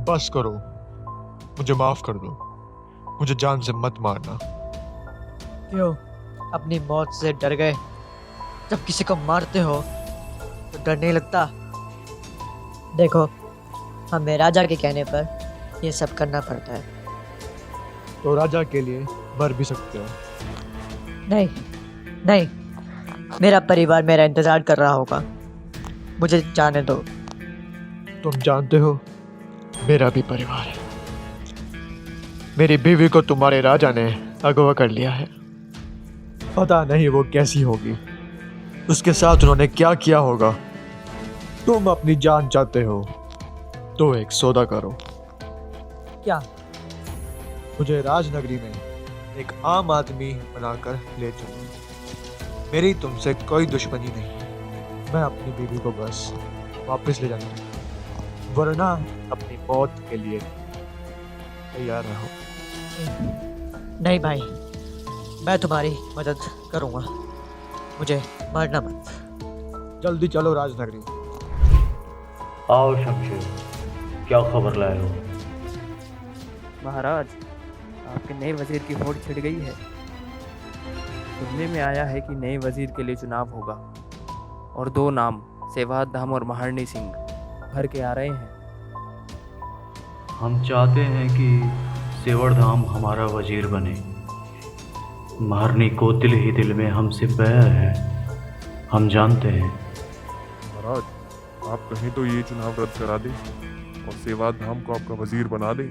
बस करो, मुझे माफ कर दो। मुझे जान से मत मारना। क्यों अपनी मौत से डर गए? जब किसी को मारते हो तो डर नहीं लगता? देखो, हमें राजा के कहने पर ये सब करना पड़ता है। तो राजा के लिए मर भी सकते हो। नहीं नहीं, मेरा परिवार मेरा इंतजार कर रहा होगा। मुझे जाने दो। तुम जानते हो, मेरा भी परिवार है। मेरी बीवी को तुम्हारे राजा ने अगवा कर लिया है। पता नहीं वो कैसी होगी, उसके साथ उन्होंने क्या किया होगा। तुम अपनी जान चाहते हो तो एक सौदा करो। क्या? मुझे राजनगरी में एक आम आदमी बनाकर ले चलो। मेरी तुमसे कोई दुश्मनी नहीं। मैं अपनी बीवी को बस वापस ले जाना चाहता हूं, वरना अपनी मौत के लिए तैयार रहो। नहीं भाई, मैं तुम्हारी मदद करूंगा। मुझे मारना मत। जल्दी चलो राजनगरी। आओ शमशेर, क्या खबर लाए हो? महाराज, आपके नए वजीर की होड़ छिड़ गई है। सुनने में आया है कि नए वजीर के लिए चुनाव होगा और 2 नाम सेवात धाम और महारणी सिंह भर के आ रहे हैं। हम चाहते हैं कि सेवरधाम हमारा वजीर बने। महारनी को दिल ही दिल में हमसे बैर है, हम जानते हैं। महाराज, आप कहें तो ये चुनाव रद्द करा दें और सेवात धाम को आपका वजीर बना दें।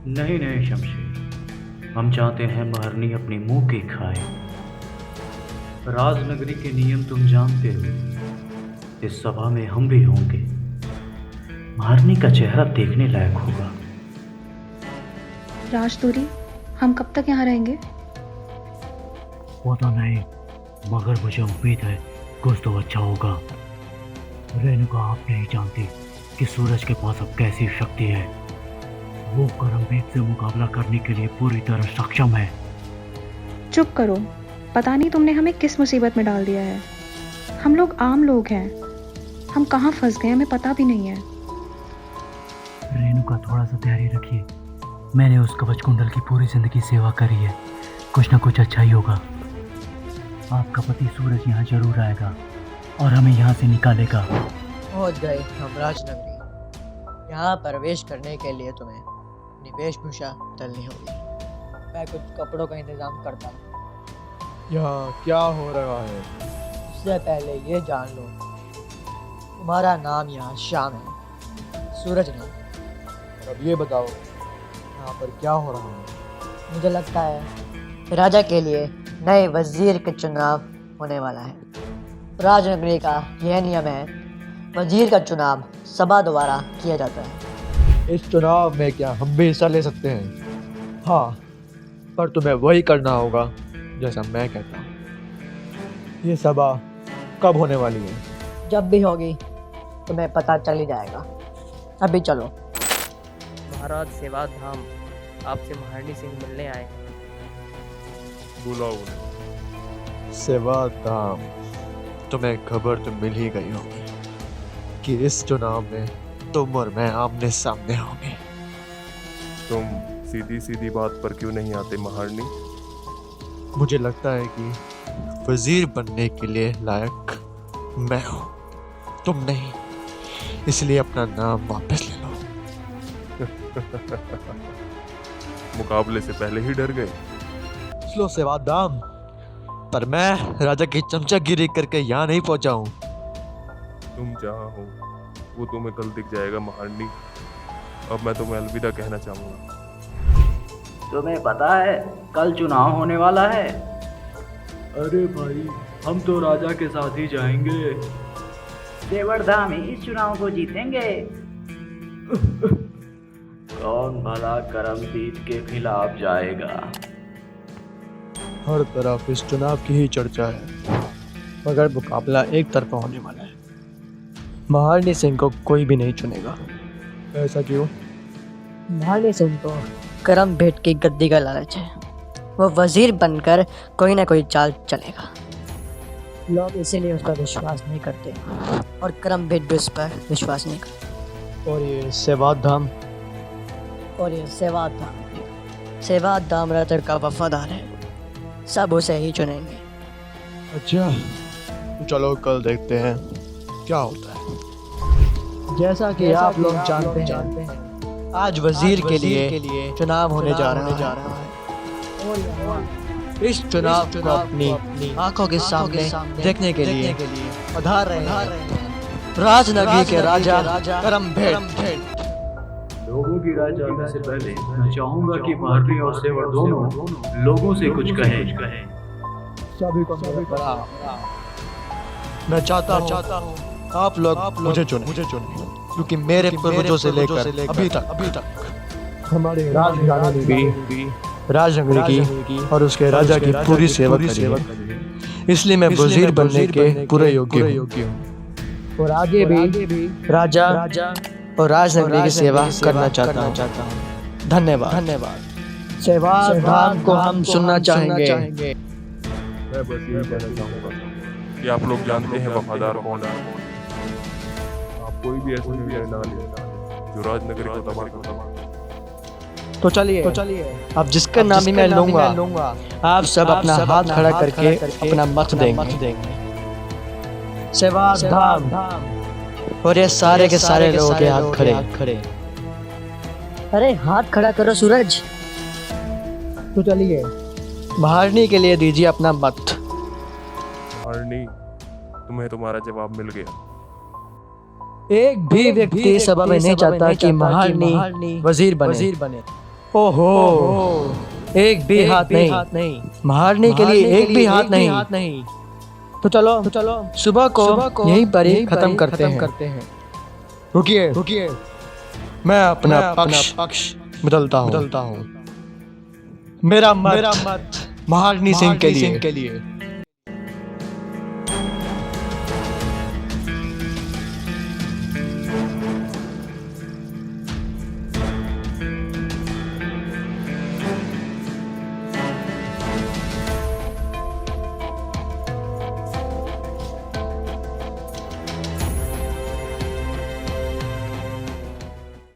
नहीं नहीं शमशेर, हम चाहते हैं महारनी अपनी मुंह की खाए। राजनगरी के नियम तुम जानते हो। इस सभा में हम भी होंगे। महारनी का चेहरा देखने लायक होगा। राजदूरी, हम कब तक यहाँ रहेंगे? वो तो नहीं, मगर मुझे उम्मीद है कुछ तो अच्छा होगा। रेणुका, आप नहीं जानती कि सूरज के पास अब कैसी शक्ति है। वो करमभेद से मुकाबला करने के लिए पूरी तरह सक्षम है। चुप करो, पता नहीं तुमने हमें किस मुसीबत में डाल दिया है। हम लोग आम लोग हैं, हम कहाँ फंस गए हमें पता भी नहीं है। रेणुका, थोड़ा सा धैर्य रखिए। मैंने उस कवच कुंडल की पूरी जिंदगी सेवा करी है, कुछ ना कुछ अच्छा ही होगा। आपका पति सूरज यहाँ जरूर आएगा और हमें यहाँ से निकालेगा। पहुंच गए हम राजनगरी। यहाँ प्रवेश करने के लिए तुम्हें अपनी वेशभूषा बदलनी होगी। मैं कुछ कपड़ों का इंतजाम करता हूँ। यहाँ क्या हो रहा है? उससे पहले ये जान लो, तुम्हारा नाम यहाँ श्याम है, सूरज नहीं। अब ये बताओ, यहाँ पर क्या हो रहा है? मुझे लगता है राजा के लिए नए वजीर का चुनाव होने वाला है। राजनगरी का यह नियम है, वजीर का चुनाव सभा द्वारा किया जाता है। इस चुनाव में क्या हम भी हिस्सा ले सकते हैं? हाँ, पर तुम्हें वही करना होगा जैसा मैं कहता हूँ। ये सभा कब होने वाली है? जब भी होगी तुम्हें पता चल ही जाएगा। अभी चलो। महाराज, सेवात धाम आपसे महारणी सिंह मिलने आए हैं। बुलाओ उन्हें। सेवा धाम, तुम्हें खबर तो मिल ही गई होगी कि इस चुनाव में तुम और मैं आमने सामने होंगे। तुम सीधी सीधी बात पर क्यों नहीं आते महारणी? मुझे लगता है कि वजीर बनने के लिए लायक मैं हूँ, तुम नहीं। इसलिए अपना नाम वापस ले लो। मुकाबले से पहले ही डर गए। लो सेवा दाम, पर मैं राजा की चमचागिरी करके यहाँ नहीं पहुँचा हूँ। तुम जहाँ हो वो तुम्हें कल दिख जाएगा महारणी। अब मैं तुम्हें अलविदा कहना चाहूँगा। तुम्हें पता है कल चुनाव होने वाला है? अरे भाई, हम तो राजा के साथ ही जाएंगे। सेवरधाम ही इस चुनाव को जीतेंगे। कौन भला करमजीत के खिलाफ जाएगा? हर तरफ इस चुनाव की ही चर्चा है, मगर मुकाबला एक तरफा होने वाला है। महारणी सिंह को कोई भी नहीं चुनेगा। ऐसा क्यों? महारणी सिंह को करम भेंट की गद्दी का लालच है। वो वजीर बनकर कोई ना कोई चाल चलेगा। लोग इसीलिए उस पर विश्वास नहीं करते और करम भेंट भी उस पर विश्वास नहीं करते। और ये सेवात धाम, और ये सेवात धाम, सेवात धाम राजा का वफादार है, सब उसे ही चुनेंगे। अच्छा, तो चलो कल देखते हैं क्या होता है। जैसा कि आप लोग जानते हैं, आज वजीर के लिए चुनाव होने जा रहा है। इस चुनाव को अपनी आंखों के सामने देखने के लिए पधार रहे हैं राजनगरी के राजा करमभेट। लोगों की राय जानने से पहले मैं चाहूंगा कि महारणी और सेवर दोनों लोगों से कुछ कहें। सभी को बड़ा मैं चाहता हूँ आप लोग मुझे चुने क्योंकि मेरे पूर्वजों से लेकर अभी तक हमारे राजनगरी की और उसके राजा की पूरी सेवा करी है। इसलिए मैं वजीर बनने के पूरे योग्य हूँ और आगे भी राजा और राजनगरी की सेवा करना चाहता हूँ। धन्यवाद। सेवा धाम को हम सुनना चाहेंगे। मैं बस यही कहना चाहूँगा कि आप लोग जानते हैं वफादार कौन है। आप कोई भी ऐसा निर्णय ना लें जो राजनगरी को तबाह कर। तो चलिए अब जिसका नाम ही मैं लूंगा, आप सब अपना हाथ खड़ा करके अपना मत देंगे। सेवा धाम, और ये सारे के सारे लोग के हाथ खड़े। अरे हाथ खड़ा करो सूरज। तो चलिए महारानी के लिए दीजिए अपना मत। महारानी, तुम्हें तुम्हारा जवाब मिल गया। एक भी व्यक्ति सभा में नहीं चाहता कि महारानी वजीर बने। ओहो, एक भी हाथ नहीं। महारानी के लिए एक भी हाथ नहीं। तो चलो सुबह को यहीं पर ही खत्म करते हैं। रुकिए, मैं अपना पक्ष बदलता हूँ। मेरा मत महारानी सिंह के लिए